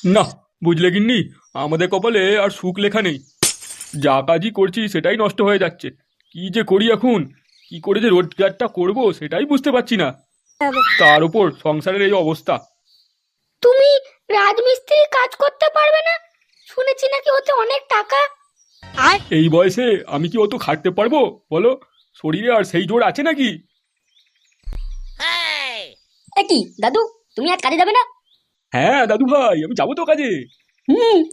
না, বুঝলে গিন্নি, আমাদের কপালে আর সুখ লেখা নেই। যা কাজই করছি সেটাই নষ্ট হয়ে যাচ্ছে। কি যে করি এখন, কি করে যে রোজগারটা করব সেটাই বুঝতে পারছি না। তার উপর সংসারের এই অবস্থা। তুমি রাজমিস্ত্রি কাজ করতে পারবে না? শুনেছি নাকি ওতে অনেক টাকা। এই বয়সে আমি কি অত খাটতে পারবো বলো? শরীরে আর সেই জোর আছে নাকি? এ কি দাদু, তুমি আজ কাজে যাবে না? হ্যাঁ দাদু ভাই, আমি যাবো তো কাজে।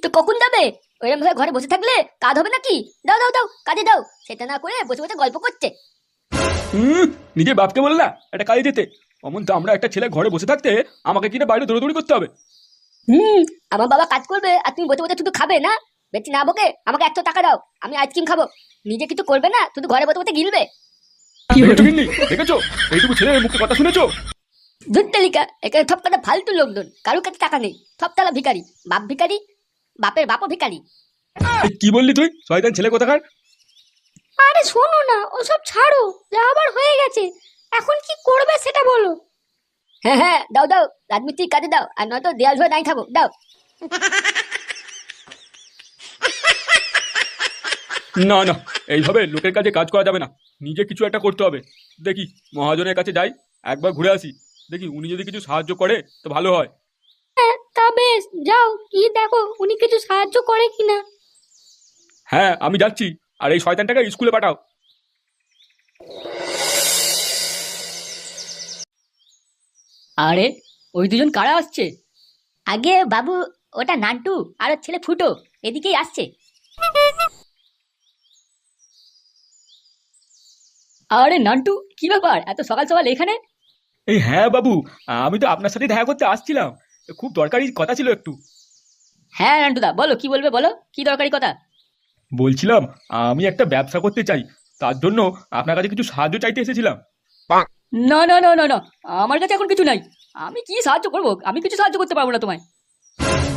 তো কখন যাবে? ওইরকম ভাবে ঘরে বসে থাকলে কাজ হবে নাকি? দাও দাও দাও, কাজে দাও। সেটা না করে বসে বসে গল্প করছে। হুম, নিজের বাপকে বললা একটা কাজে যেতে? অমন তো আমরা একটা ছেলে ঘরে বসে থাকতে আমাকে কিনা বাইরে দৌড়দৌড়ি করতে হবে? হুম, আমার বাবা কাজ করবে আর তুমি বসে বসে শুধু খাবে না? বেশি না বকে আমাকে 100 টাকা দাও, আমি আইসক্রিম খাবো। নিজে কিছু করবে না, শুধু ঘরে বসে বসে গিলবে। দেখেছো গিন্নি, দেখেছো? এইটুকু ছেলের মুখে কথা শুনেছো? ধুত্তেলিকা, এখানে সব কটা ফালতু লোকজন, কারুর কাছে টাকা নেই, সব তালা ভিখারি। বাপ ভিখারি, বাপের বাপও ভিখারি। এই কি বললি তুই, শয়তান ছেলে কোথাকার? আরে শোনো না, ওসব ছাড়ো, যা আবার হয়ে গেছে। এখন কি করবে সেটা বলো। হ্যাঁ হ্যাঁ, দাও দাও, রাজমিস্ত্রি কাজে দাও, আর নয়তো দেয়াল ধরে দাঁড়িয়ে থাকো, দাও। না না, এইভাবে লোকের কাছে কাজ করা যাবে না। নিজে কিছু একটা করতে হবে। দেখি, মহাজনের কাছে যাই, একবার ঘুরে আসি। দেখি উনি যদি কিছু সাহায্য করে তো ভালো হয়। তা বেশ, যাও কি দেখো উনি কিছু সাহায্য করে কিনা। হ্যাঁ, আমি যাচ্ছি। আর এই শয়তানটাকে স্কুলে পাঠাও। আরে, ওই দুজন কারা আসছে? আগে বাবু, ওটা নান্টু আর ওর ছেলে ফুটো, এদিকেই আসছে। আরে নান্টু, কি ব্যাপার এত সকাল সকাল এখানে? এই হ্যাঁ বাবু, আমি তো আপনার সাথে দেখা করতে আসছিলাম। খুব দরকারি কথা ছিল একটু। হ্যাঁ নান্টুদা, বলো কি বলবে, বলো কি দরকারি কথা। বলছিলাম, আমি একটা ব্যবসা করতে চাই। তার জন্য আপনার কাছে কিছু সাহায্য চাইতে এসেছিলাম। না না না না না, আমার কাছে এখন কিছু নাই। আমি কি সাহায্য করবো? আমি কিছু সাহায্য করতে পারবো না তোমায়।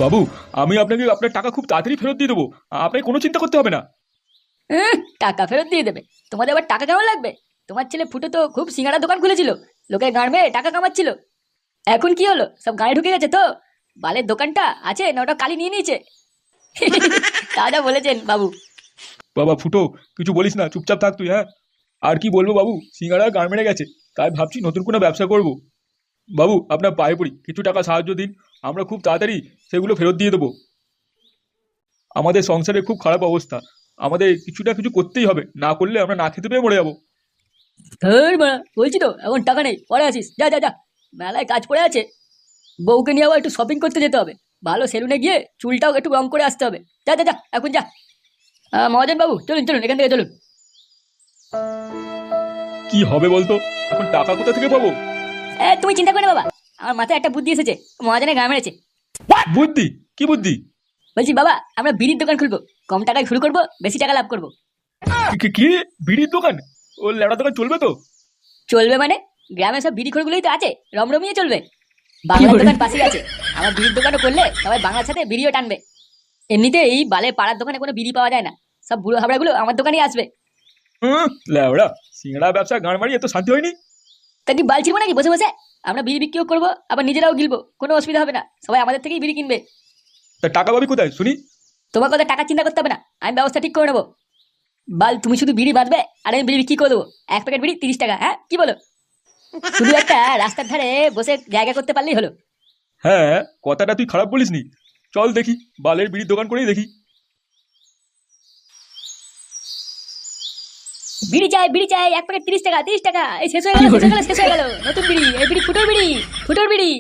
বাবু, আমি আপনাকে আপনার টাকা খুব তাড়াতাড়ি ফেরত দিয়ে দেবো। আপনাকে কোনো চিন্তা করতে হবে না। টাকা ফেরত দিয়ে দেবে? তোমাদের আবার টাকা কেমন লাগবে? তোমার ছেলে ফুটো তো খুব সিঙ্গাড়া দোকান খুলেছিল, লোকের গাঁড় মেয়ে টাকা কামাচ্ছিল। এখন কি হলো, সব গাঁড়ে ঢুকে গেছে তো? বালের দোকানটা আছে না ওটা কালি নিয়ে নিয়েছে? দাদা বলেছেন বাবু। বাবা ফুটো, কিছু বলিস না, চুপচাপ থাক তুই। হ্যাঁ, আর কি বলবো বাবু, সিঙ্গাড়া গান মেরে গেছে। তাই ভাবছি নতুন কোনো ব্যবসা করব। বাবু, আপনার পায়ে পড়ি, কিছু টাকা সাহায্য দিন। আমরা খুব তাড়াতাড়ি সেগুলো ফেরত দিয়ে দেবো। আমাদের সংসারে খুব খারাপ অবস্থা। আমাদের কিছু না কিছু করতেই হবে, না করলে আমরা না খেতে পেয়ে মরে যাবো। ধর বাড়া, বলছি তো এখন টাকা নেই, পরে আসিস, যা যা যা। মেলায় কাজ পড়ে আছে, বউকে নিয়ে আবার একটু শপিং করতে যেতে হবে। ভালো সেলুনে গিয়ে চুলটাও একটু রং করে আসতে হবে। যা যা যা, এখন যা। মহাজন বাবু, চলুন চলুন, এখান থেকে চলুন। কি হবে বলতো? এখন টাকা কোথা থেকে পাবো? তুমি চিন্তা করো না বাবা, আমার মাথায় একটা বুদ্ধি এসেছে। মহাজনের গান মেরেছে। বুদ্ধি? কি বুদ্ধি? বলছি বাবা, আমরা বিড়ির দোকান খুলবো, কম টাকায় শুরু করবো, বেশি টাকা লাভ করবো। কি বিড়ির দোকান? ও ল্যাড়া দোকান চলবে তো? চলবে মানে? গ্রামে সব বিড়ি খোরগুলোই তো আছে, রমরমিয়ে চলবে। বাংলার দোকান পাশেই আছে, আমার বিড়ির দোকানও করলে সবাই বাংলার সাথে বিড়িও টানবে। এমনিতে এই বালে পাড়ার দোকানে কোনো বিড়ি পাওয়া যায় না, সব বুড়ো হাবড়াগুলো আমার দোকানেই আসবে। ল্যাওড়া, সিঙ্গাড়া ব্যবসা গান মারি এত শান্তি হয়নি। তা কি বাল ছিড়বো নাকি বসে বসে? আমরা বিড়ি বিক্রিও করবো, আবার নিজেরাও গিলবো, কোনো অসুবিধা হবে না, সবাই আমাদের থেকেই বিড়ি কিনবে। তা টাকা পাবি কোথায় শুনি? তোমার কথা টাকা চিন্তা করতে হবে না, আমি ব্যবস্থা ঠিক করে নেবো। বাল, তুমি শুধু বিড়ি বাঁধবে আর আমি বিড়ি বিক্রি করে দেবো। এক প্যাকেট বিড়ি 30 টাকা, হ্যাঁ কি বলো? শুধু একটা রাস্তার ধারে বসে জায়গা করতে পারলেই হলো। হ্যাঁ, কথাটা তুই খারাপ বলিসনি। চল দেখি, বালের বিড়ির দোকান করেই দেখি। বিড়ি চাই, এক প্যাকেট 30 টাকা, 30 টাকা। এই শেষ হয়ে গেল, শেষ হয়ে গেল, শেষ হয়ে গেল। নতুন বিড়ি, এই বিড়ি ফুটোর বিড়ি, ফুটোর বিড়ি।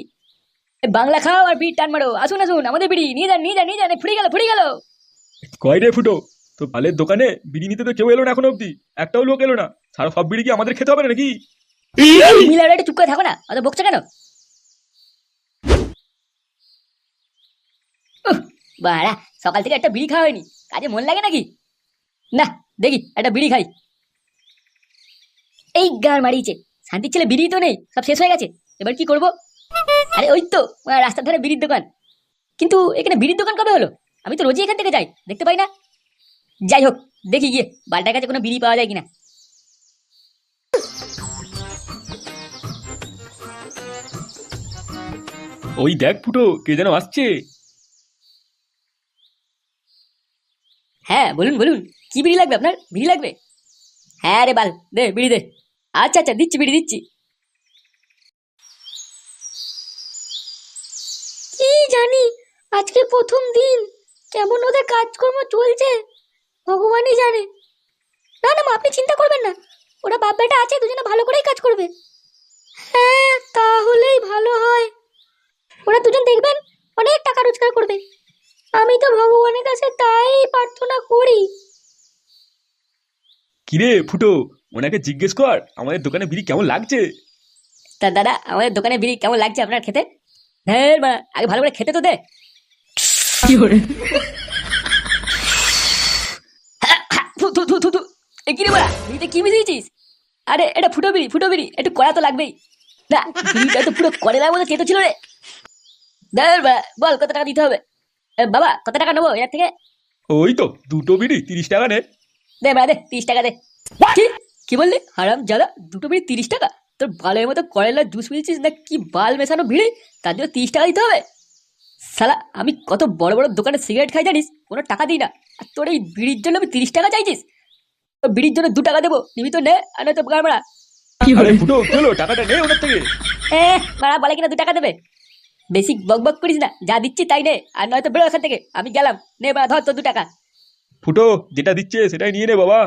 এই বাংলা খাও আর বিড়ি টান মারো, আসুন আসুন, আমাদের বিড়ি নিয়ে যান নিয়ে যান নিয়ে যান। ফুরিয়ে গেল, ফুরিয়ে গেল। কয় রে ফুটো, তো বালের দোকানে বিড়ি নিতে তো কেউ এলো না এখনো অব্দি। একটাও লোক এলো না। সারা সব বিড়ি কি আমাদের খেতে হবে না নাকি? মিলার একটু চুপ করে থাকো না, অত বকছো কেন? বাড়া, সকাল থেকে একটা বিড়ি খাওয়া হয়নি, কাজে মন লাগে নাকি? না, দেখি একটা বিড়ি খাই। এই গান মারিয়েছে, শান্তির ছেলে বিড়ি তো নেই, সব শেষ হয়ে গেছে। এবার কি করব? আরে ওই তো রাস্তার ধারে বিড়ির দোকান। কিন্তু এখানে বিড়ির দোকান কবে হলো? আমি তো রোজই এখান থেকে যাই, দেখতে পাই না। যাই হোক, দেখি গিয়ে বালটার কাছে কোনো বিড়ি পাওয়া যায় কিনা। ওই দেখ ফুটো, কে যেন আসছে। হ্যাঁ বলুন বলুন, কি বিড়ি লাগবে আপনার? বিড়ি লাগবে? হ্যাঁ রে বাল, দে বিড়ি দে। আচ্ছা আচ্ছা, দিচ্ছি বিড়ি দিচ্ছি। কি জানি, আজকে প্রথম দিন, কেমন ওদের কাজকর্ম চলছে ভগবানই জানে। না না মা, আপনি চিন্তা করবেন না, ওরা বাপ বেটা আছে, দুজনে ভালো করেই কাজ করবে। হ্যাঁ তাহলেই ভালো হয়, ওরা দুজন দেখবেন অনেক টাকা রোজগার করবে। আমি তো ভগবানের কাছে তাই প্রার্থনা করি। কিরে ফুটো, ওনাকে জিজ্ঞেস কর আমাদের দোকানে বিড়ি কেমন লাগছে। তা দাদা, আমাদের দোকানে বিড়ি কেমন লাগছে আপনার খেতে? হ্যাঁ মা, আগে ভালো করে খেতে তো দে। থু, থু, থু, থু, থু। এ কি রে বাড়া, বিড়িতে কি মিশিয়েছিস? আরে এটা ফুটো বিড়ি, ফুটো বিড়ি, একটু কড়া তো লাগবেই। না, বিড়িটা তো পুরো কড়ার মতো চেতো ছিল রে। দাঁড় বাড়া, বল কত টাকা দিতে হবে? বাবা কত টাকা নেবো এর থেকে? ওই তো দুটো বিড়ি 30 টাকা নে। দে বাড়া দে, 30 টাকা দে। কি কি বললি হারাম জাদা, দুটো বিড়ি 30 টাকা? তোর বালের মতো কড়াইলার জুস মিলছিস না কি বাল মেশানো বিড়ি, তার জন্য 30 টাকা দিতে হবে? শালা, আমি কত বড় বড় দোকানে সিগারেট খাই জানিস, কোনো টাকা দিই না। আর তোর এই বিড়ির জন্য আমি 30 টাকা চাইছিস? তোর বিড়ির জন্য 2 টাকা দেবো, নিবি তো নে, আর নয়তো গাড় মারা। আরে ফুটো চলো টাকাটা নে ওনার থেকে। এ মারা বলে কিনা 2 টাকা দেবে। বেশি বক বক করিস না, যা দিচ্ছি তাই নে, আর নয়তো বেরো এখান থেকে, আমি গেলাম। নে মারা, ধর তোর 2 টাকা। ফুটো যেটা দিচ্ছে সেটাই নিয়ে নে বাবা।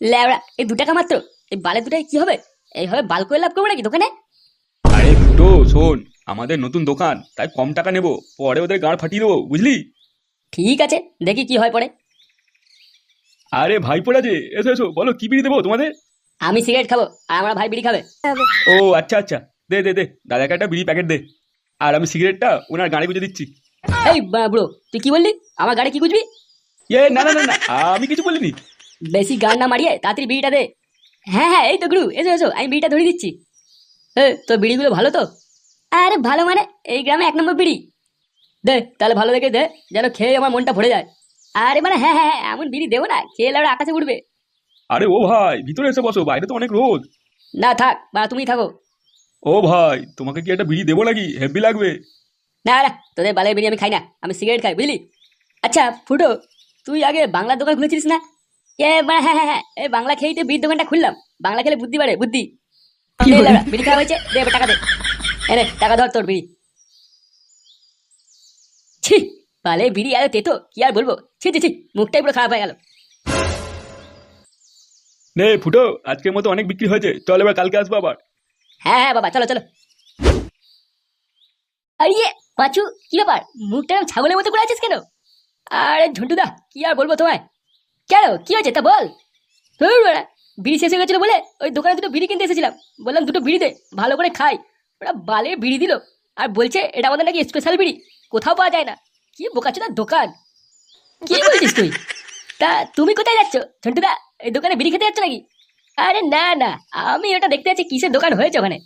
লেওড়া, এই 2 টাকা মাত্র, এই বালে দুটাই কি হবে? এইভাবে বাল করে লাভ করবো নাকি দোকানে? আরে ফুটো শোন, আমাদের নতুন দোকান, তাই কম টাকা নেবো, পরে ওদের গাঁড় ফাটিয়ে দেবো বুঝলি। ঠিক আছে, দেখি কি হয় পরে। আরে ভাইপোরা যে, এসো এসো, বলো কি বিড়ি দেবো তোমাদের। আমি সিগারেট খাবো, আর আমার ভাই বিড়ি খাবে। ও আচ্ছা আচ্ছা, দে দে দে, দাদাকে একটা বিড়ি প্যাকেট দে। আর আমি সিগারেটটা ওনার গাড়ি গুঁজে দিচ্ছি। এই ব্রো, তুই কি বললি? আমার গাড়ি কি বুঝবি? না না না না, আমি কিছু বলিনি। বেশি গান না মারিয়ে তাড়াতাড়ি বিড়িটা দে। হ্যাঁ হ্যাঁ, এই তো গুরু, এসো এসো, আমি বিড়িটা ধরিয়ে দিচ্ছি। তোর বিড়িগুলো ভালো তো? আরে ভালো মানে, এই গ্রামে 1 নম্বর বিড়ি। দে তাহলে ভালো দেখে দে, যেন খেয়ে আমার মনটা ভরে যায়। আরে মানে হ্যাঁ হ্যাঁ হ্যাঁ, এমন বিড়ি দেবো না খেয়ে লাউড়া আকাশে উঠবে। আরে ও ভাই ভিতরে এসে বসো, বাইরে তো অনেক রোদ। না থাক বা, তুমি থাকো। ও ভাই তোমাকে কি একটা বিড়ি দেবো নাকি, হেভি লাগবে। না না, তোদের বালের বিড়ি আমি খাই না, আমি সিগারেট খাই বুঝলি। আচ্ছা ফুটো, তুই আগে বাংলার দোকান খুলেছিস না? মানে হ্যাঁ হ্যাঁ হ্যাঁ, এই বাংলা খেয়েই তো বিড়ির দোকানটা খুললাম। বাংলা খেলে বুদ্ধি বাড়ে, বুদ্ধি। দে লাউড়া, বিড়ি খাওয়া হয়েছে, দে এবার টাকা দে। এনে টাকা ধর তোর বিড়ি। ছি, বালে বিড়ি আর তেতো কি আর বলবো, ছি ছি ছি, মুখটাই পুরো খারাপ হয়ে গেল। নে ফুটো, আজকের মতো অনেক বিক্রি হয়েছে, চল এবার কালকে আসবো আবার। হ্যাঁ হ্যাঁ বাবা, চলো চলো। আরে পাঁচু, কি ব্যাপার, মুখটা এরকম ছাগলের মতো করে আছিস কেন? আরে ঝন্টুদা, কি আর বলবো তোমায়। কেন কি হয়েছে তা বল। ধুর বাড়া, বিড়ি শেষ হয়ে গেছিল বলে ওই দোকানে দুটো বিড়ি কিনতে এসেছিলাম, বললাম দুটো বিড়ি দে, ভালো করে খাই। ওরা বালে বিড়ি দিল, আর বলছে এটা আমাদের নাকি স্পেশাল বিড়ি, কোথাও পাওয়া যায় না। কি বোকাচোদার দোকান, কি বলছিস তুই? তা তুমি কোথায় যাচ্ছ ঝন্টুদা, এই দোকানে বিড়ি খেতে যাচ্ছ নাকি? আরে না না, আমি ওটা দেখতে যাচ্ছি কিসের দোকান হয়েছে ওখানে।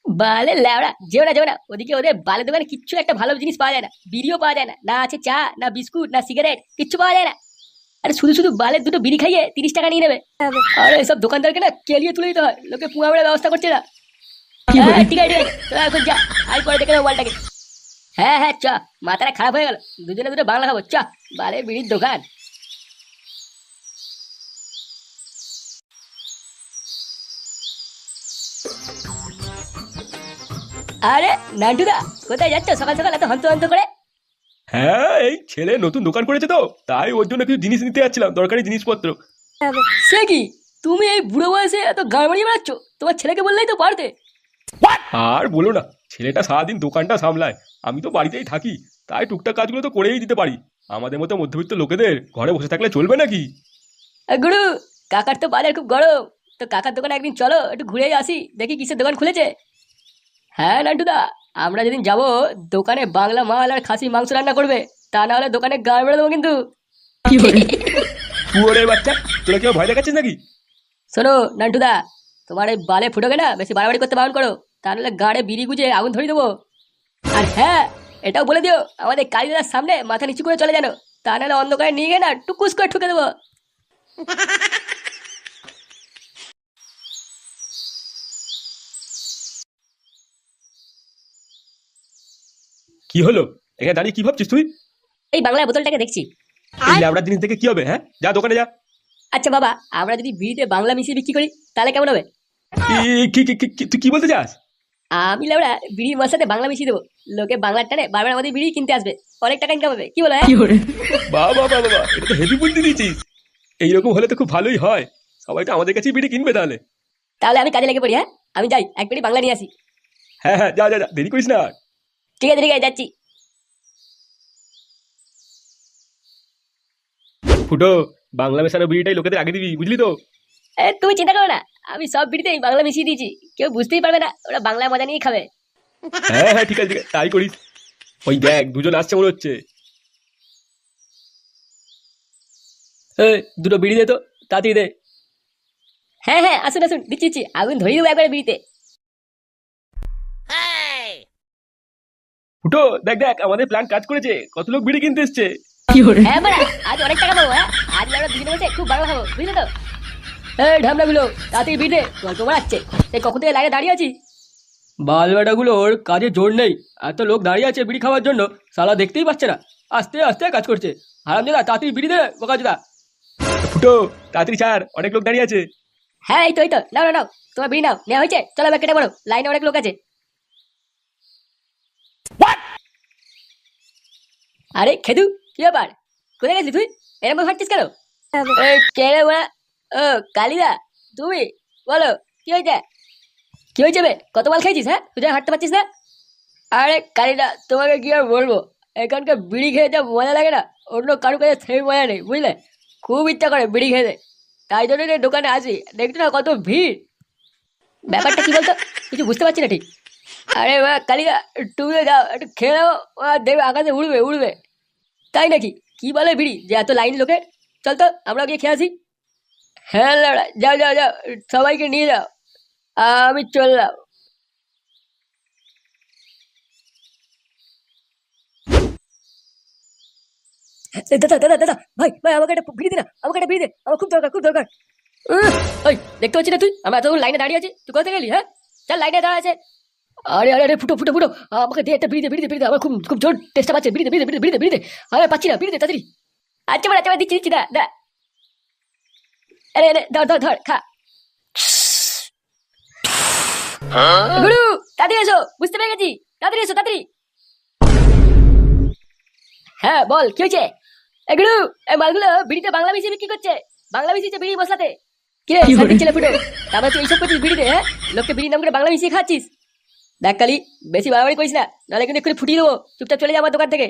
বালে ল্যাওড়া, যেও না যেও না ওদিকে, ওদের বালের দোকানে কিচ্ছু একটা ভালো জিনিস পাওয়া যায় না, বিড়িও পাওয়া যায় না, না আছে চা, না বিস্কুট, না সিগারেট, কিচ্ছু পাওয়া যায় না। আরে শুধু শুধু বালের দুটো বিড়ি খাইয়ে 30 টাকা নিয়ে নেবে। আরে এসব দোকানদারকে না কেলিয়ে তুলে দিতে হয়, লোকে পুঙা মেরে ব্যবস্থা করছে না। হ্যাঁ ঠিক আছে ঠিক আছে, তোরা এখন যা, আর পরে দেখে নেবো মালটাকে। হ্যাঁ হ্যাঁ চ, মাথাটা খারাপ হয়ে গেল, দুজনে দুটো বাংলা খাবো চ, বালের বিড়ির দোকান। আরে নান্টুদা, কোথায় যাচ্ছ সকাল সকাল এত হন্ত হন্ত করে? হ্যাঁ এই ছেলে নতুন দোকান করেছে তো, তাই ওর জন্য কিছু জিনিস নিতে যাচ্ছিলাম, দরকারি জিনিসপত্র। সে কি, তুমি এই বুড়ো বয়সে এত গাড় মারিয়ে বেড়াচ্ছ? তোমার ছেলেকে বললেই তো পারতে। আর বলো না, ছেলেটা সারাদিন দোকানটা সামলায়, আমি তো বাড়িতেই থাকি, তাই টুকটাক কাজগুলো তো করেই দিতে পারি। আমাদের মতো মধ্যবিত্ত লোকেদের ঘরে বসে থাকলে চলবে নাকি। গুরু, কাকার তো বাজার খুব গরম, তো কাকার দোকানে একদিন চলো, একটু ঘুরে আসি, দেখি কিসের দোকান খুলেছে। হ্যাঁ নান্টুদা, আমরা যেদিন যাবো দোকানে বাংলা মাল আর খাসি মাংস রান্না করবে, তা না হলে দোকানে গাড় মেরে দেবো কিন্তু। পুয়োরে বাচ্চা, তোরা কেউ ভয় দেখাচ্ছিস নাকি? শোনো নান্টুদা, তোমার এই বালে ফুটোকে না বেশি বাড়াবাড়ি করতে বারণ করো, তা নাহলে গাড়ে বিড়ি গুজে আগুন ধরিয়ে দেবো। আর হ্যাঁ, এটাও বলে দিও আমাদের কালীদার সামনে মাথা নিচু করে চলে জানো, তা নাহলে অন্ধকারে নিয়ে গিয়ে না টুকুস করে ঠুকে দেবো। কি হলো, এখানে দাঁড়িয়ে কি ভাবছিস তুই? এই বাংলার বোতলটাকে দেখছি। এই ল্যাবড়ার জিনিস থেকে কি হবে? হ্যাঁ, যা দোকানে যা। আচ্ছা বাবা, আমরা যদি বিড়িতে বাংলা মিশিয়ে বিক্রি করি তাহলে কেমন হবে? তুই কি বলতে চাস? আমি লেবড়া বিড়ির মশলাতে বাংলা মিশিয়ে দেবো, লোকে বাংলার টানে বারবার আমাদের বিড়ি কিনতে আসবে, অনেক টাকা ইনকাম হবে। কি বলো? বাবা বাবা বাবা, এটা তো হেভি বুদ্ধি দিয়েছিস। এইরকম হলে তো খুব ভালোই হয়, সবাই তো আমাদের কাছেই বিড়ি কিনবে তাহলে। তাহলে আমি কাজে লেগে পড়ি। হ্যাঁ, আমি যাই, এক বিড়ি বাংলা নিয়ে আসি। হ্যাঁ হ্যাঁ, যা যা যা, দেরি করিস না। ঠিক আছে ঠিক আছে, যাচ্ছি। ফুটো, বাংলা মেশানো বিড়িটাই লোকেদের আগে দিবি, বুঝলি তো? তুমি চিন্তা করো না, আমি সব বিড়িতেই বাংলা মিশিয়ে দিয়েছি, কেউ বুঝতেই পারবে না, ওরা বাংলা মজা নিয়ে খাবে। হ্যাঁ হ্যাঁ, ঠিক আছে ঠিক আছে, তাই করিস। ওই দেখ, দুজন আসছে মনে হচ্ছে। দুটো বিড়ি দে তো, তাড়াতাড়ি দে। হ্যাঁ হ্যাঁ, আসুন আসুন, দিচ্ছি দিচ্ছি, আগুন ধরিয়ে দেবো একবারে বিড়িতে। ফুটো, দেখ দেখ, আমাদের প্ল্যান কাজ করেছে, কত লোক বিড়ি কিনতে এসছে। হ্যাঁ বাড়া, আজ অনেক টাকা পাবো। হ্যাঁ, আজ আমরা দুজনে বসে খুব ভালো খাবো, বুঝলে তো? ঢামনা গুলো তাড়াতাড়ি বিড়ি দে, গল্প বাড়াচ্ছে। এই কখন থেকে লাইনে দাঁড়িয়ে আছি। বালবেটাগুলোর কাজে জোর নেই, এত লোক দাঁড়িয়ে আছে বিড়ি খাওয়ার জন্য, শালা দেখতেই পাচ্ছে না, আস্তে আস্তে কাজ করছে। হারামজাদা, তাড়াতাড়ি বিড়ি দে বোকাচোদা। ফুটো, তাড়াতাড়ি ছাড়, অনেক লোক দাঁড়িয়ে আছে। হ্যাঁ, এই তো নাও নাও নাও, তোমার বিড়ি নাও, নেওয়া হয়েছে, চলো এবার কেটে পড়ো, লাইনে অনেক লোক আছে। আরে খেদু, কি ব্যাপার? কোথায় গেছিস তুই? এরকম হাঁটছিস কেন? কে রে ওরা? ও কালিদা, তুমি বলো, কি হয়েছে? কি হয়েছে বে? কত মাল খাইছিস? হ্যাঁ, তুই হাঁটতে পারছিস না? আরে কালিদা, তোমাকে কি আর বলবো, এখানকার বিড়ি খেয়ে যা মজা লাগে না, অন্য কারো কাছে সেই মজা নেই, বুঝলে? খুব ইচ্ছা করে বিড়ি খেতে, তাই জন্য দোকানে আসি, দেখছো না কত ভিড়। ব্যাপারটা কি বলতো, কিছু বুঝতে পারছি না ঠিক। আরে কালিদা, তুমি যাও একটু খেয়ে নাও, দেখবে আকাশে উড়বে উড়বে। তাই নাকি? কি বলে বিড়ি যে এত লাইন লোকের? চল তো আমরা গিয়ে খেয়ে আসি। হ্যাঁ লাউড়া, যাও যাও যাও, সবাইকে নিয়ে যাও, আমি চললাম। দাদা দাদা দাদা, ভাই ভাই, আমাকে একটা বিড়ি দে না, আমাকে একটা বিড়ি দে, আমার খুব দরকার খুব দরকার। ওই দেখতে পাচ্ছি না তুই আমরা এত লাইনে দাঁড়িয়ে আছি, তুই কোথায় গেলি? হ্যাঁ, চল লাইনে দাঁড়া আছে। আরে আরে আরে, ফুটো ফুটো ফুটো, আমাকে দে একটা বিড়ি দে, বিড়ি দে, বিড়ি দে, আমার খুব খুব জোর টেস্টটা পাচ্ছে, বিড়ি দে, বিড়ি দে, বিড়ি দে, বিড়ি দে। আরে পাচ্ছি না, বিড়ি দে তাড়াতাড়ি। আচ্ছা মানে, আচ্ছা দিচ্ছি দিচ্ছি, দা দা। আরে আরে, ধর ধর ধর, খা। গুরু, তাড়াতাড়ি এসো, বুঝতে পেরে গেছি, তাড়াতাড়ি এসো তাড়াতাড়ি। হ্যাঁ বল, কি হয়েছে? এ গুরু, এই মালগুলো বিড়িতে বাংলা মিশিয়ে বিক্রি করছে, বাংলা মিশিয়েছে বিড়ি মশলাতে। কি রে শান্তি ছেলে ফুটো, তারপরে তুই এইসব করছিস বিড়িতে? হ্যাঁ, লোককে বিড়ির নাম করে বাংলা মিশিয়ে খাচ্ছিস। দেখ কালি, বেশি বাড়াবাড়ি করিস না, নাহলে কিন্তু এক্ষুনি ফুটিয়ে দেবো, চুপচাপ চলে যা আমার দোকান থেকে।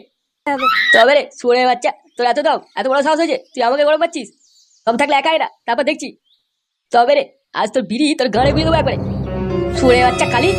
তবে রে শুয়ে বাচ্চা, তোর এত দাম, এত বড় সাহস হয়েছে, তুই আমাকে গরম পাচ্ছিস? কম থাকলে একাই না, তারপর দেখছি। তবে রে, আজ তোর বিড়ি তোর ঘরে বুঝে দেবো একবারে, শুয়ে বাচ্চা কালি।